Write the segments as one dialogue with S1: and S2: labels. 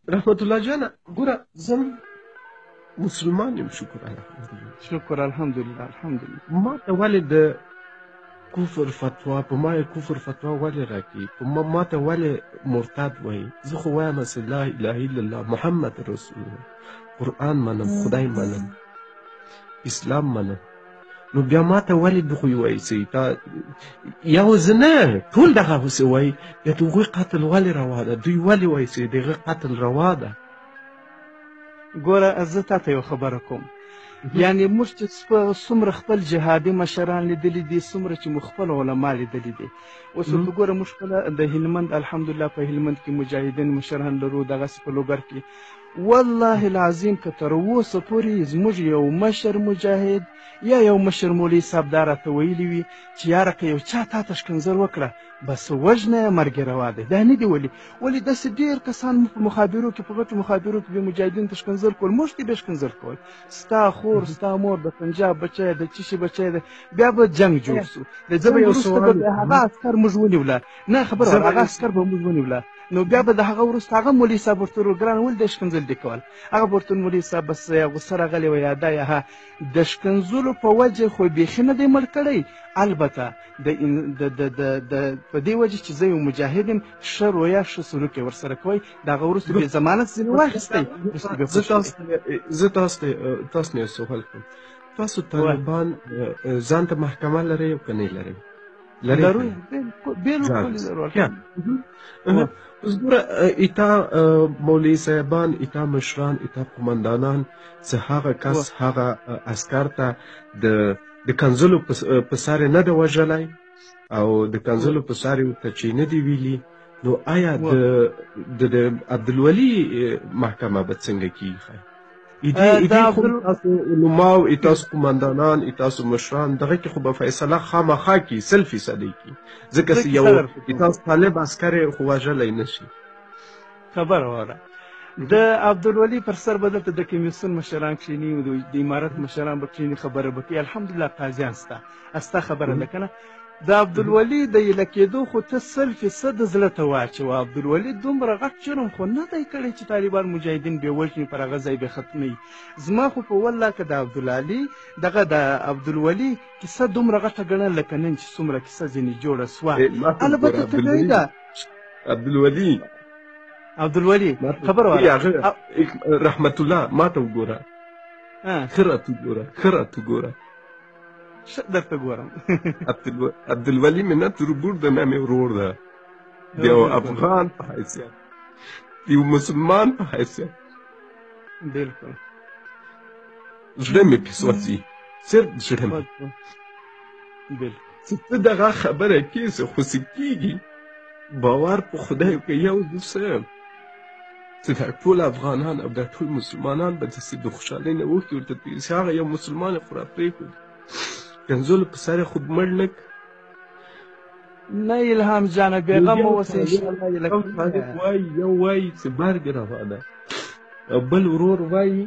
S1: رحمت الله جانه ګوره زه مسلمان یم، شکر الحمدلله.
S2: شکر الحمدلله الحمدلله.
S1: ما ته ولې د کفر فتوا په ما یې کفر فتوا ولې راکړي؟ په ما ته ولې مرتد وایي؟ زه خو وایم چې لا اله الا الله محمد رسول الله، قرآن منم، خدای منم، اسلام منم. نو بیا ما ته ولې دغوی وایي چې تا یو زه نه ټول دغه هسې وایي بیا د هغوی قتل ولې روا ده؟ دوی ولې وایي چې د هغه قتل روا ده؟
S2: ګوره زه تا ته یو خبره کوم، یعنې موږ چې څومره خپل جهادي مشران لیدلي دي، څومره چې موږ خپل علما لیدلي دي. اوس ورته ګوره موږ خپله د هلمند الحمدلله په هلمند کې مجاهدین مشران لرو، دغسې په لوګر کې والله العظیم که تر اوسه پورې زموږ یو مشر مجاهد یا یو مشر مولوي صاحب دا راته ویلي وي چې یاره که یو چا تا ته ښکنځل وکړه بس وژنه یې مرګ روا دی. دا نه دي ولې داسې ډېر کسان په مخابرو کې، په غټو مخابرو کې به مجاهدینو ته ښکنځل کول، موږ ته به یې ښکنځل کول، ستا خور ستا مور د پنجاب بچی د چی شي بچی دی. بیا به جنګ جوړ سو، د جنګ وروسته به هغه عسکر موږ ونیوله، نه خبره هغه عسکر به موږ ونیوله. نو بیا به د هغه وروسته هغه مولوي صاحب ورته وویل ګرانه ولې دا ښکنځل دې کول؟ هغه به ورته مولوي صاحب بس غوسه راغلې وه یا دا یا ها د ښکنځلو په وجه خو بیخي نه دی مړ کړی. البته په دې وجه چې زه یو مجاهد یم، ښه رویه ښه سلوک یې ورسره کوئ، د هغه وروسته بې ضمانت ځینې واخیستی.
S1: زه تاسو نه یو سوال کوم، تاسو طالبان ځان ته محکمه لرئ او که نه لرئ؟
S2: لرو، بالکل لرو.
S1: اوس ګوره ایتا مولوي صاحبان، ایتا مشران، ایتا قمندانان چې هغه کس هغه عسکر ته د کنځلو په سر یې نه ده وژلی او د کنځلو په سر یې ورته چې نه دي ویلي، نو آیا د عبدالولي محکمه به څنګه کیږي؟ خو تاسو علماو، تاسو قمندانان، تاسو مشران، دغه کې خو به فیصله خامخا کی 100% کی، ځکه چې یو تاسو طالب عسکر خو وژلی نه شي.
S2: خبره واره د عبدالولي پر سر به دلته د کمیسیون مشران کښېني، د امارت مشران به کښېني، خبره به کوي. الحمدلله قاضیان ستا خبره ده که نه؟ د عبدالولي د ایله کېدو خو ته 100% زړه ته واچوه. عبدالولي دومره غټ جرم خو نه دی کړی چې طالبان مجاهدین بې وژني، پر هغه ځای بې ختموي. زما خو په والله که د عبدالولي کیسه دومره غټه ګڼل لکه نن چې څومره کیسه ځینې جوړه سوه، البته طبیعي ده. عبدالولي خبره واره
S1: رحمت الله ما ته وګوره، ښه راته وګوره،
S2: ښه درته ګورم.
S1: عبدالولي مې نه تربور ده، نه مې ورور ده، د یو افغان په حیثیت، د یو مسلمان په حیثیت
S2: بلکل
S1: زړه مې پې سوځي، صرف زړه مې چې ته دغه خبره کې څه خوسې کېږي، باور په خدای وکړه یو دوسه چې دا ټول افغانان او دا ټول مسلمانان به داسې د خوشحالۍ نه اوښکې ورته تویې شي. هغه یو مسلمان یې خو را پرېښود، کنځلو په سر یې خو مړ نه کړ.
S2: نه الهام جانه بېغمه اوسه انشاءالله.
S1: یو وایي چې مرګ روا ده او بل ورور وایي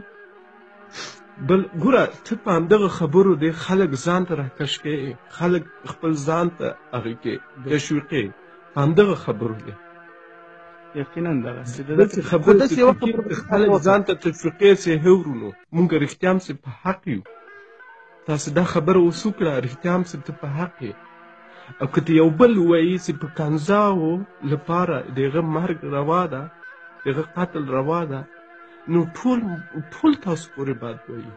S1: بل. ګوره ته په همدغه خبرو دی خلک ځان ته راکش کوي، خلک خپل ځان ته هغې کې تشویقوي، په همدغه خبرو دی.
S2: یقینا دغسې
S1: خلک ځان ته تشویقوي چې هورونو مونږ رښتیا هم چې په حق یو، تاسو دا خبره اوس وکړه، رښتیا هم چې ته په حق یې. او که ته یو بل ووایي چې په کنځاو لپاره د هغه مرګ روا ده، د هغه قتل روا ده، نو ټول تاسو پورې باید وایي.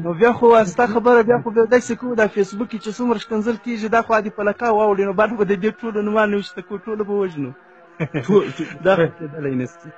S2: نو بیا خو ستا خبره بیا خو داسې کوو دا فیسبوک کې چې څومره ښکنځل کېږي دا خو عادي پلکه واوړي، نو بعد به د دې ټولو نومان نوشته کړو، ټوله به وژنو. دا کېدلی نشي.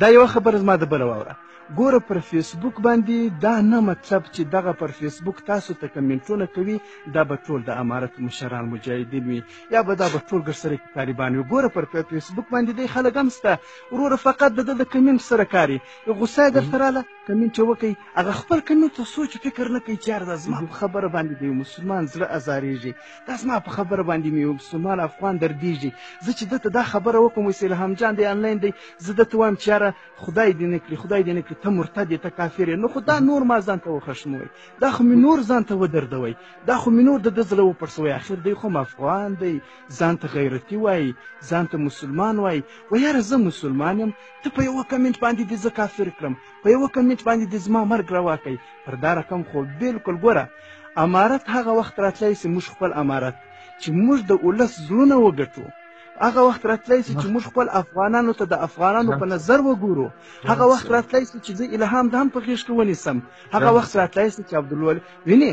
S2: دا یوه خبره زما د بله واوره. ګوره پر فیسبوک باندې دا نه مطلب چې دغه پر فیسبوک تاسو ته کمنټونه کوي دا به ټول د امارت مشران مجاهدین وي یا به دا به ټول ګرسره کې طالبان وي. ګوره پر فیسبوک باندې دی خلک هم شته وروره، فقط د ده د کمنټ سره کار یې غوسه یې درته راله کمنټ یې وکړئ، هغه خپل کمنټ ته سوچ فکر نه کوي چې یاره دا زما په خبره باندې د یو مسلمان زړه ازارېږي، دا زما په خبره باندې مې یو مسلمان افغان دردېږي، زه چې ده ته دا خبره وکړم وایي الهام جان دی آنلاین دی، زه ده ته وایم چې یاره خدای دې نه کړي خدای دې نه کړي ته مرتد یې ته کافر یې نو خو دا نور ما ځان ته وخښموئ دا خو مې نور ځان ته ودردوئ دا خو مې نور د ده زړه وپړسوئ اخر دی خو افغان دی ځان ته غیرتي وایي ځان ته مسلمان وایي و یاره زه مسلمان یم ته په یوه کمنټ باندې دې زه کافر کړم په یوه کمنټ باندې دې زما مرګ روا کوي پر دا رقم خو بلکل ګوره امارت هغه وخت راتلی سي موږ خپل امارت چې موږ د ولس زړونه وګټو هغه وخت راتلی سي چې موږ خپل افغانانو ته د افغانانو په نظر وګورو هغه وخت راتلی سي چې زه الهام د هم په غېږ کې ونیسم هغه وخت راتلی سي چې عبدالولي وینې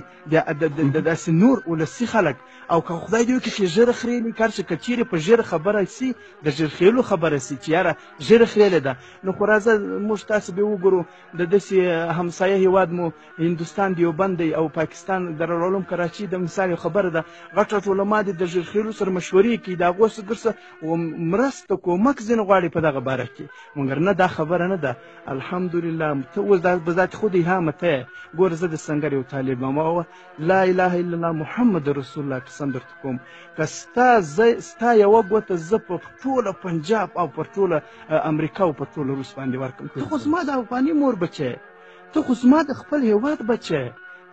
S2: د داسې نور ولسي خلک او که خدای دې وکړي چې ژر خرېلي کار چې که چیرې په ژر خبره سي د ژر خېلو خبره سي چې یاره ژر خرېلې ده نو خو راځه موږ تاسې به وګورو د داسې همسایه هېواد مو هندوستان دیوبند دی او پاکستان دارالعلوم کراچي د مثال یو خبره ده غټ غټ علما دي د ژر خېلو سره مشورې کوي د هغو څه مرسته کومک ځینې غواړي په دغه باره کې مګر نه دا خبره نه ده الحمدلله ته اوس به ذات خود ایهامه ته یې ګوره زه د سنګر یو طالب یم او لا اله الا الله محمد رسول الله قسم درته کوم که ستا یوه ګوته زه په ټوله پنجاب او په ټوله امریکا او په ټوله روس باندې ورکړم ته خو زما د افغاني مور بچی ته خو زما د خپل هېواد بچی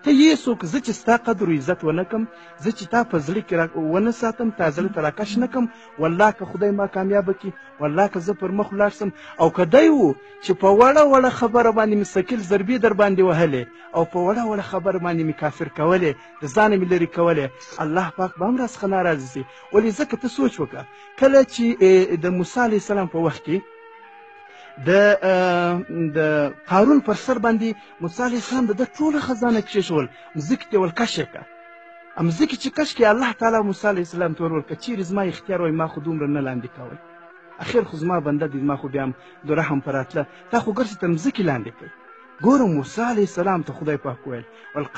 S2: ته یې څوک زه چې ستا قدر و عزت ونه کړم زه چې تا په زړه کې ونه ساتم تا زړه ته راکش نه کړم والله که خدای ما کامیابه کړي والله که زه پر مخ ولاړ سم او که دی و چې په وړه وړه خبره باندې مې ثقیل ضربې در باندې وهلې او په وړه وړه خبره باندې مې کافر کولې د ځانه مې لرې کولې الله پاک به هم راڅخه ناراضه سي ولې ځکه ته سوچ وکړه کله چې د موسی علیه السلام په وخت کې د قارون پر سر باندې موسی علیه السلام د ده ټوله خزانه کښېښول مځکې ته یې ولکش یې کړه مځکې چې کش کړې الله تعالی موسی علیه السلام ته ور ورکړه چیرې زما اختیار وای ما خو دومره نه لاندې کوئ اخر خو زما بنده دی زما خو بیا هم د رحم په راتله تا خو ګرځې تر مځکې لاندې کړئ ګوره موسی علیه السلام ته خدای پاک ویل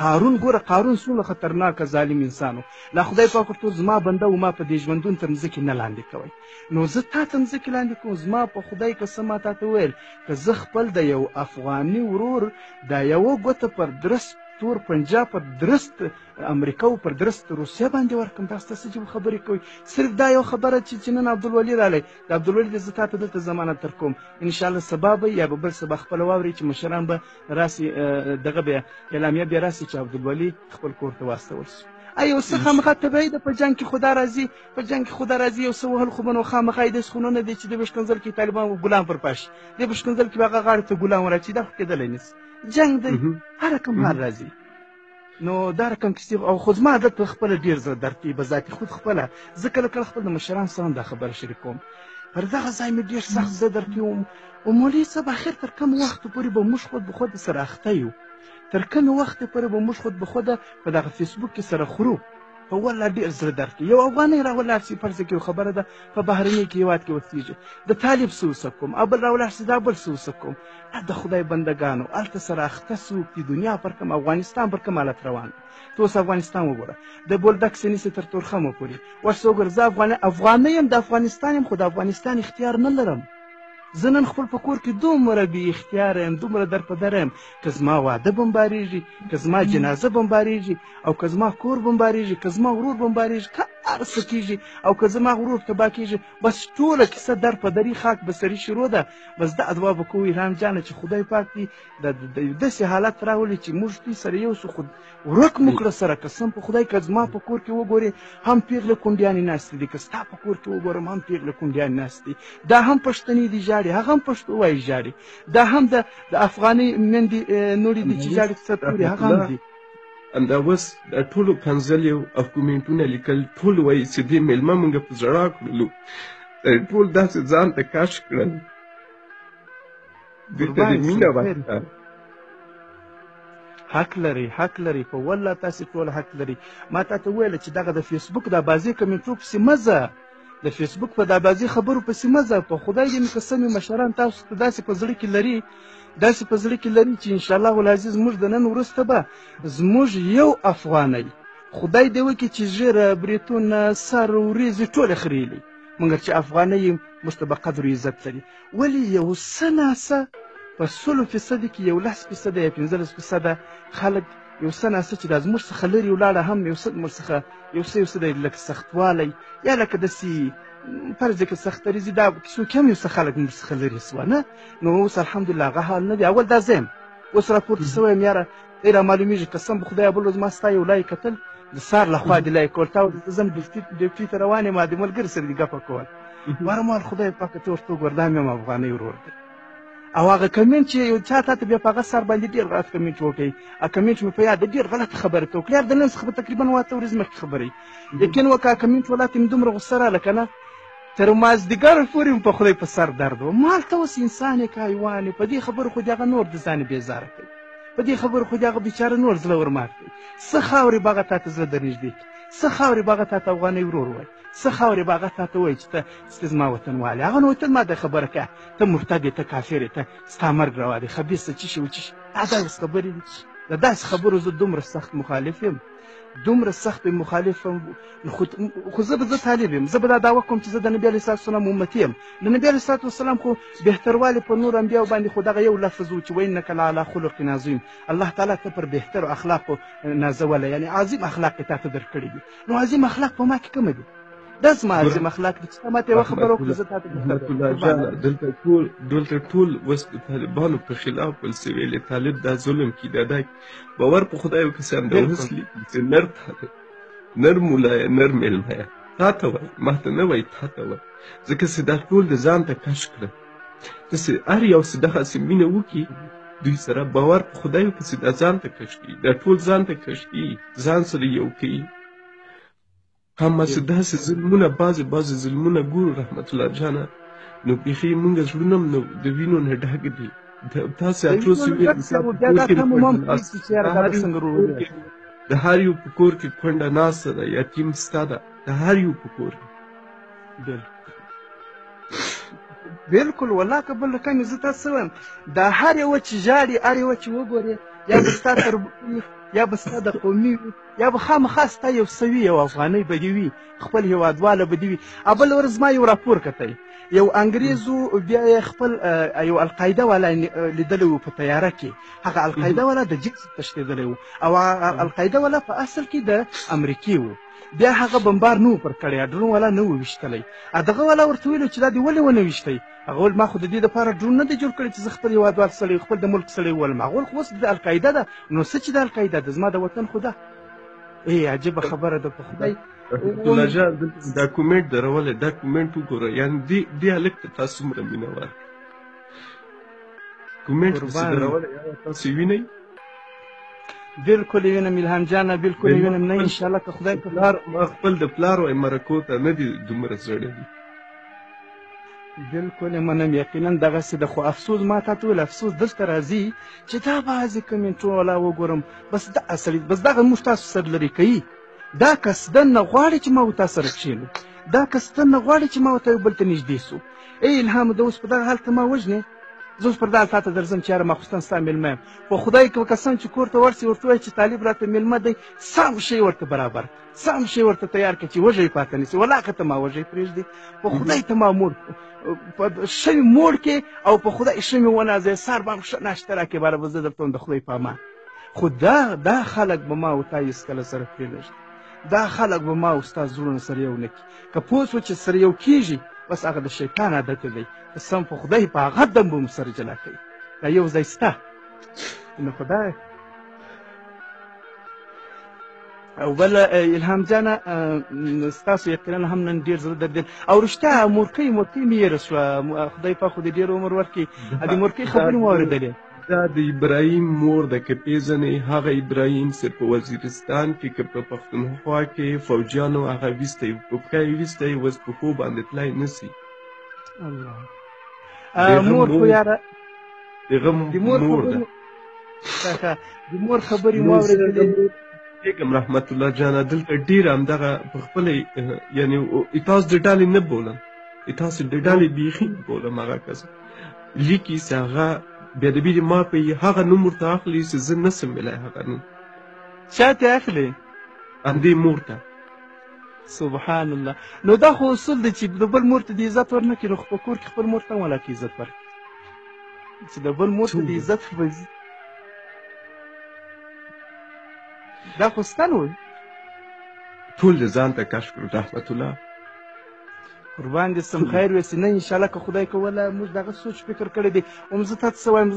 S2: قارون ګوره قارون څومره خطرناکه ظالم انسان و لا خدای پاک ورته زما بنده و ما په دې ژوندون تر مځکې نه لاندې کوئ نو زه تا ته مځکې لاندې کوم زما په خدای قسم ما تا ته ویل که زه خپل د یو افغاني ورور دا یوه ګوته پر درست تور پنجاب پر درست امریکا او پر درست روسیه باندې ورکړم تاسو ته څه چې خبرې کوئ صرف دا یو خبره چې نن عبدالولي رالی د عبدالولي د زه تا ته دلته ضمانت در کوم انشاءالله سبا به یا به بل سبا خپله واورئ چې مشران به راسي دغه بیا اعلامیه بیا راسي چې عبدالولي خپل کور ته واستول شي یو څه خامخا طبیعي ده په جنګ کې خدا راځي په جنګ کې خدا راځي یو څه وهل خو به نو خامخا یې داسې خو نه دی چې د بشکنځل کې طالبان ګلان پر پاشي د بشکنځل کې به هغه غاړې ته ګلان ورچي دا خو کېدلی نشي جنګ دی هر رقم حال راځي نو دا رقم کیسې او خو زما عادت په خپله ډېر زړه درد کوي به ذاتي خود خپله زه کله کله خپل د مشرانو سره هم دا خبره شریکوم پر دغه ځای مې ډېر سخت زړه درد کوي او مولوي صاحب اخر تر کوم وخت پورې به موږ خود به خود سره اخته یو تر کومې وخت پورې به موږ خود به خوده په دغه فیسبوک کې سره خورو په والله ډېر زړه درد کوي یو افغانی راولاړ شي فرض کړي خبره ده په بهرني کې هېواد کې اوسېږي د طالب څه وسه کوم او بل راولاړ شي دا بل څه وسه کوم د خدای بندګانو هلته سره اخته څوک دي دنیا پر کوم افغانستان پر کوم حالت روان دی ته اوس افغانستان وګوره د بولدک سه نیسې تر تورخمه پورې ورسه وګوره زه افغانی یم د افغانستان یم خو د افغانستان اختیار نه لرم زه نن خپل په کور کې دومره بې اختیاره یم دومره در په دره یم که زما واده بمبارېږي که زما جنازه بمبارېږي او که زما کور بمبارېږي که زما ورور بمبارېږي که هر څه کېږي او که زما غرور تباه کېږي بس ټوله کیسه در په دري خاک به سري شروع ده بس دا دعا به کوو ایران جانه چې خدای پاک دې د داسې حالت راولي چې موږ دوی سره یو څه خود ورک مو کړه سره قسم په خدای که زما په کور کې وګورې هم پیغله کونډیانې ناستې دي که ستا په کور کې وګورم هم پیغله کونډیانې ناستې دي دا هم پښتنې دي ژاړي هغه هم پښتو وایي ژاړي دا هم د افغاني میندې نورې دي چې ژاړي څه تورې هغه هم دي
S1: همدا اوس د ټولو کنځلیو او کومنټونه لیکل ټول وایي چې دې مېلمه مونږ په ژړا کړلو ټول داسې ځان ته کش کړل دې ته دې مینه ورکړه
S2: حق لري په والله تاسې ټول حق لري ما تا ته وویله چې دغه د فیسبوک دا بازي کمنټو پسې مه ځه د فیسبوک په دا بازي خبرو پسې مه ځه په خدای دې مې قسم مشران تاسو ته داسې په زړه کې لري چې انشاءالله العزیز موږ د نن وروسته به زموږ یو افغانی خدای دې وکړي چې ژیره بریتونه سر وریځې ټولې خریلي مګر چې افغانی یې موږ ته به قدر و عزت لري ولې یو څه ناڅه په 100% کې 11% یا 15% خلک یو څه ناڅه چې دا زموږ څخه لرې ولاړه هم یو څه موږ څخه یو څه دی لکه سختوالی یا لکه داسې فرض که سختریزي دا څوک هم یو څه خلک موږ څخه لرې سوه نه نو اوس الحمدلله هغه حال نه دی اول دا زه یم اوس راپورته سوی یم یاره دی رامعلومېږي قسم په خدای بل ورځ ما ستا یو لایک کتل د سهار لخوا دې لایک کول تا زه ځم ډیوټي ته روان یم د ملګري سره دې ګپه کول وارمال خدای پاکه ته ورته وګوره دا مې هم افغانۍ ورور دی او هغه کمنټ چې یو چا تا ته بیا په هغه سر باندې ډېر غلط کمنټ وکړي هغه کمنټ مې په یاد ډېر غلطه خبره ته وکړې یار د نن څخه به تقریبا 8 ورځې مخکې خبرې یقین وکړه کمنټ ولاته مې دومره غوسه راله که نه تر مازدیګر پورې مې په خدای په سر درد و ما هلته اوس انسان یې که حیوان یې په دې خبرو خو دې هغه نور د ځان بېزاره کوي په دې خبرو خو دې هغه بیچاره نور زړه ورمات کوي څه خاورې به هغه تا ته زړه درنږدې کړي څه خاورې به هغه تا ته افغانۍ ورور وایي څه خاورې به هغه تا ته وایي چې ته زما وطنوال یې هغه نو وطن ما ته خبره کوه ته مرتد یې ته کافر یې ته ستا مرګ روا دی خبیثه څه شي و څه شي دا داسې خبرې دي د داسې خبرو زه دومره سخت مخالف یم دومره سخت مخالف یم خو زه به طالب یم زه به دا دعوه کوم چې زه د نبي علیه صلات وسلام امتي یم د نبي علیه صلات وسلام خو بهتروالی په نور انبیاو باندې خو دغه یو لفظ و چې وانک لعلی خلق عظیم الله تعالی ته پر بهترو اخلاقو نازولی یعنی عظیم اخلاق یې تا ته درکړي دي نو عظیم اخلاق په ما کې کومه دي دا زما عظیم اخلاق دي چې تا ماته یوه خبره وکړه زه تا ته
S1: دلته ټول اوس د طالبانو په خلاف ول څه ویلې طالب دا ظلم کیده دا باور په خدای وکړه چې همداوس لیکي چې نر طالب نر مولایه نر میلمه تا ته وایي ما ته نه وایي تا ته وایي ځکه چې دا ټول د ځان ته کش کړه داسې هر یو چې دغسې مینه وکړي دوی سره باور په خدای وکړه چې دا ځان ته کش کړي دا ټول ځان ته کش کړي ځان سره یو کوي هم چې داسې ظلمونه بعضې ظلمونه ګورو رحمت الله جانه نو بیخي مونږ زړونه هم د وینو نه ډک دي تاسې اتروس د هر یو په کور کې کونډه ناسته ده یتیم ستا ده د هر یو په کور کې
S2: بلکل والله که بل کمې زه تاسو څه وایم دا هر یوه چې ژاړي هر یوه چې وګورې یا به ستا تربور یا به ستا د قومي وي یا به خامخا ستا یو څه وي یو افغانۍ به دې وي خپل هېوادواله به دې وي بل ورځ ما یو راپور کتی یو انګریزو بیا یې خپل یو القاعده والا لیدلی و په تیاره کې هغه القاعده والا د جنس تښتېدلی و او القاعده والا په اصل کې د امریکې و بیا هغه بمبار نه و پر کړی ډرون والا نه و ویشتلی دغه والا ورته ویلو چې دا دې ولې ونه ویشتی هغه ویل ما خو د دې دپاره ډرون نه دی جوړ کړی چې زه خپل هېوادوال سړی خپل د ملک سړی وولم هغه ویل خو اوس د القاعده ده نو څه چې د القاعده ده زما د وطن خو ده عجیبه خبره ده په خدای
S1: الله جان دا کومنټ درولې دا کومنټ وګوره یعنی دې هلک ته تاسو څومره مینه وال کومنټ چې درولې تاسو وینئ
S2: بلکل وینم الهام جانه بلکل وینم نه انشاءالله که خدای
S1: ما خپل د پلار وای مرکو ته نه دي دومره زړه دي
S2: بلکل منم یقینا دغسې ده خو افسوس ما تا ته ویل افسوس دلته راځي چې دا بعضې کمنټونه والا وګورم بس دغه سړي بس دغه موږ تاسو سره لرې کوي دا قصدن نه غواړي چې ما و تا سره کښېنو دا قصدن نه غواړي چې ما ورته یو بل ته نږدې سو الهام د اوس په دغه حال ته ما وژنې زه اوس پر دغه تا ته درځم چې یاره ماخوستن ستا مېلمه یم خو خدای که قسم چې کور ته ورسې ورته ووایي چې طالب راته مېلمه دی سم شی ورته برابر سم شی ورته تیار کړه چې وږی پاته نیسي والله که ته ما وږی پرېږدې په خدای ته ما موړ په ښه مې موړ کې او په خدای ښه مې ونازوې سهار به هم ښه ناشته راکړې باره به زه درته وایم د خدای په امان خو دا خلک به ما او تا هېڅکله سره پرېنږدي دا خلک به ما او ستا زړونه سره یو نه کړي که پوه شو چې سره یو کېږي بس هغه د شیطان عادت دی قسم په خدای په هغه دم به مو سره جلا کوي دا یو ځای سته نو خدای او بل الهام جانه ستاسو یقینا هم نن ډېر زړه دردین او رښتیا مورکۍ مې یېره شوه خدای پاک خو دې ډېر عمر ورکړي د مورکۍ خبرې مو اورېدلې
S1: دا د ابراهیم مور ده که پیژنې هغه ابراهیم چې په وزیرستان کې که په پښتونخوا کې فوجیانو هغه ویستی په پښه یې ویستی اوس په پښو باندې تللی نه شي
S2: مور خو یاره
S1: د مور ده
S2: د مور خبرې مو اورېدلې
S1: پیغم رحمت الله جانه دلته ډېر همدغه په خپله یعنې تاسو د ډالې نه بولم تاسو د ډالې بیخي نه بولم هغه کس لیکي چې هغه بېادبي دې ما په هغه نوم ورته اخلي چې زه نسم ویلی هغه نوم
S2: چا ته اخلي
S1: همدې مور ته
S2: سبحان الله نو دا خو اصول دی چې د بل مور ته د عزت ورنه کړي نو خو په کور کې خپل مور ته هم ولاکې عزت ورکړي چې د بل مور ته د عزت دا خو ستن وي
S1: ټول د ځان ته کش کړو رحمت الله
S2: قربان دې سم خیر وسي نه انشاءالله که خدای کوله موږ دغه سوچ فکر کړی دی هم زه تا ته څه وایم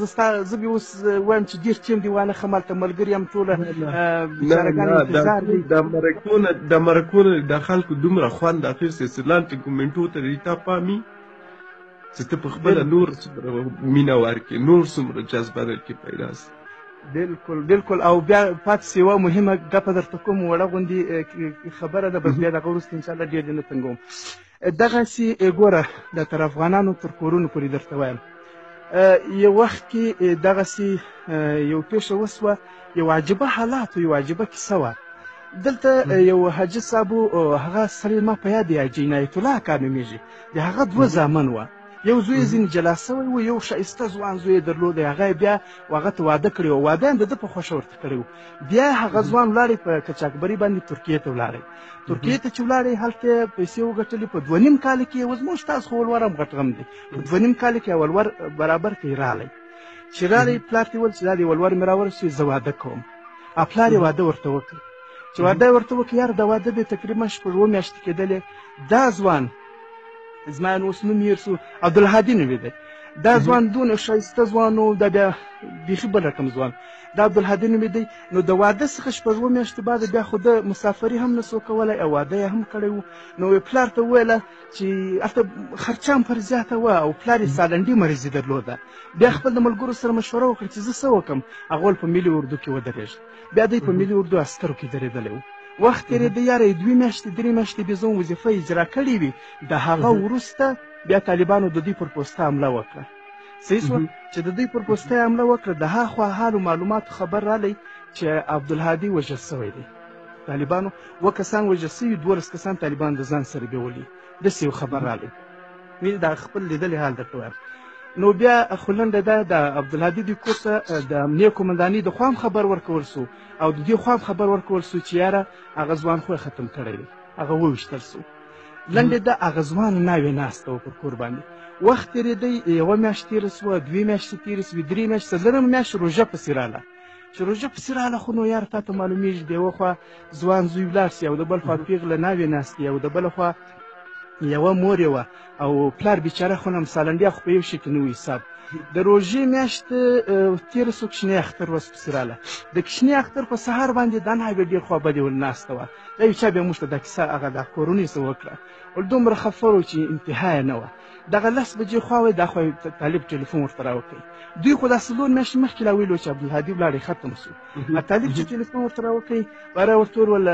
S2: زه بیا اوس وایم چې ډېر ټیم دې وانه ښم هلته ملګري هم ټوله بیچارهګان انتظار دی
S1: د مرکونه د خلکو دومره خوند اخیستی سلانټي کومنټو ته دې تا پامي چې ته په خپله نور څومره مینه ورکړې نور څومره جذبه درکې پیدا سي
S2: بالکل او بیا پاتې یوه مهمه ګپه درته کوم وړه غوندې خبره ده بس بیا دغه وروسته انشاءالله ډېر دې نه تنګوم دغسې ګوره د تر افغانانو تر کورونو پورې درته وایم یو وخت کې دغسې یو پیښه وسوه یو عجیبه حالات و یو عجیبه کیسه وه دلته یو حاجي صاحب و هغه سړی ما په یاد دی حاجي عنایت الله اکا نومېږي د هغه دوه زامن وه یو زوی یې ځینې جلا سوی و یو ښایسته ځوان زوی یې درلود هغه یې بیا هغه ته واده کړی و واده یې د ده په خوښه ورته کړی و بیا هغه ځوان ولاړی په قاچاقبري باندې ترکیې ته ولاړی ترکیې ته چې ولاړی هلته یې پیسې وګټلې په 2.5 کال کې یې زموږ ستاسو خو ولور هم غټ غم دی په 2.5 کال کې ولور برابر کړي راغلی چې راغی پلار ته یې وویل چې دا دې ولور مې راورسوي زه واده کوم پلار یې واده ورته وکړ چې واده یې ورته وکړ یاره د واده به تقریبا 6 میاشتې کېدلې دا ځوان زما نو اوس نوم یې هېر سو عبدالهادي نومېدی دا ځوان دونه ښایسته ځوان و دا بیا بیخي بل رقم ځوان دا عبدالهادي نومېدی نو د واده څخه 6 میاشتې بعد بیا خو ده مسافري هم نسو کولی او واده یې هم کړی و نو پلار ته وویله چې هلته خرچه هم پر زیاته وه او پلار یې سالنډي مریضي درلوده بیا خپل د ملګرو سره مشوره وکړه چې زه څه وکړم هغه ول په ملي اردو کې ودرېږي بیا دی په ملي اردو عسکرو کې درېدلی و وخت تېرېده یاره 2 میاشتې 3 میاشتې بیا زه وظیفه اجرا کړې وي د هغه وروسته بیا طالبانو د دوی پر پوسته حمله وکړه صحیح شوه چې د دوی پر پوسته یې حمله وکړه د هاخوا حال و معلوماتو خبر رالی چې عبدالهادي وژل سوی دی طالبانو 2 کسان وژل سوي 12 کسان طالبان د ځان سره بیولي داسې یو خبر رالی وینې دا خپل لیدلی حال درته وایم نو بیا خو لنډه ده د عبدالهادي دوی کور ته د امنیه قومندانۍ د خوا هم خبر ورکول سو او د دې خوا هم خبر ورکول سو چې یاره هغه ځوان خو یې ختم کړی دی هغه وویشتل سو لنډې ده هغه ځوان ناوې ناسته وه پر کور باندې وخت تېرېدی 1 میاشت تېره سوه 2 میاشتې تېرې سوې 3 میاشتې څلورمه میاشت روژه پسې راله چې روژه پسې راله خو نو یاره تا ته معلومېږي د یوه خوا ځوان زوی ولاړ سي او د بل خوا پېغله ناوې ناستې او د بله خوا یوه مور یې وه او پلار بیچاره خو نه سالنډیا خو په یو شي کې نه و حساب د روژې میاشت تېره سوه کشنۍ اختر ورځ پسې راله د کشنۍ اختر په سهار باندې دا ناوې ډېر خوابدې ول ناسته وه دا یو چا بیا موږ ته دا کیسه هغه دا کورونۍ څه وکړه ول دومره خفه و چې انتها یې نه وه دغه 10 بجې خوا وی دا خو طالب ټلیفون ورته راوکړئ دوی خو دا 4 میاشتې مخکې لا ویلي و چې عبدالهادي ولاړی ختم سو طالب چې ټلیفون ورته راوکړئ باره ورته وویل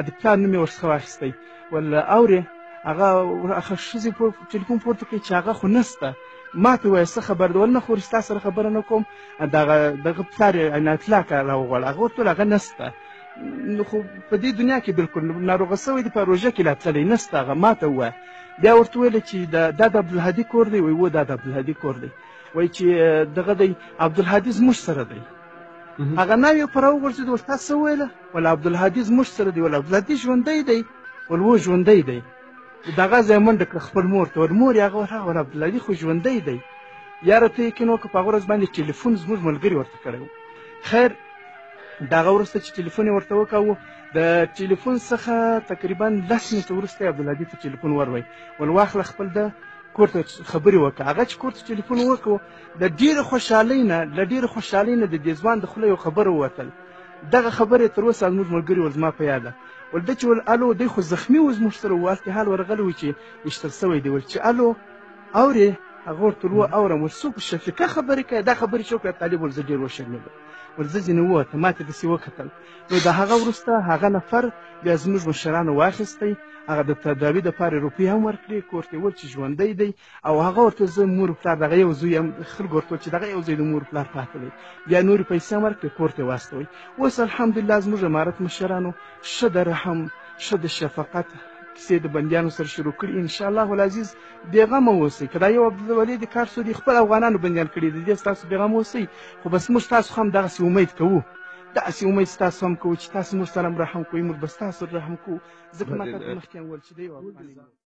S2: د پلار نوم یې ورڅخه واخیستی ول اورې هغه ښځې ټلیفون پورته کړي چې هغه خو نسته ما ته وویل څه خبر ده ول نه خو ستا سره خبره نه کوم دغه پلار یې عنایت الله اکا راوغواړه هغه ورته وویل هغه نسته نو خو په دې دنیا کې بلکل ناروغه سوی دی په روژه کې لا تللی نسته هغه ما ته ووایه بیا ورته ویله چې دا د عبدالهادي کور دی وایي و دا د عبدالهادي کور دی وایي چې دغه دی عبدالهادي زموږ سره دی هغه ناوې په راوغورځېد ول تا څه وویله ول عبدالهادي زموږ سره دی ول عبدالهادي ژوندی دی ول و ژوندی دی دغه ځای منډه کړه خپل مور ته ول مور یې هغه ورغله عبدالهادي خو ژوندی دی یاره ته یقین وکړه په هغه ورځ باندې ټلیفون زموږ ملګري ورته کړی و خیر د هغه وروسته چې ټلیفون یې ورته وکاوه د ټلیفون څخه تقریبا 10 منټه وروسته یې عبدالهادي ته ټلیفون وروی ول واخله خپل د کور ته خبرې وکړه هغه چې کور ته ټلیفون وکړو د ډېرې خوشحالۍ نه د دې ځوان د خوله یو خبره ووتل دغه خبرې تر اوسه زموږ ملګري ول زما په یاده ول ده چې ول الو دی خو زخمي و زموږ سره و هلته حال ورغلی و چې ویشتل سوی دی ول چې الو اورې هغه ورته ول اورم ول څوک شفیقه خبرې کوي دا خبرې چې وکړه طالب ول زه ډېر وشرمېدم ول زه ځینې ووته ما ته داسې وکتل نو د هغه وروسته هغه نفر بیا زموږ مشرانو واخیستی هغه د تداوي دپاره روپۍ هم ورکړې کور ته یې وویل چې ژوندی دی او هغه ورته زه مور پلار دغه یو زوی هم خلکو ورته وویل چې دغه یو زوی د مور پلار پاته دی بیا نورې پیسې هم ورکړې کور ته یې واستوئ اوس الحمدلله زموږ امارت مشرانو ښه د رحم ښه د شفقت کیسې د بندیانو سره شروع کړي انشاءالله العزیز بېغمه اوسئ که دا یو عبدالولي د کار سو دي خپل افغانانو بندیان کړي د دې ستاسو بېغمه اوسئ خو بس موږ تاسو هم دغسې امید کوو داسې امید ستاسو هم کوو چې تاسو موږ سره هم رحم کوئ موږ به ستاسو رحم کوو ځکه ما تاسو مخکې هم ویل چې دی یو افغاني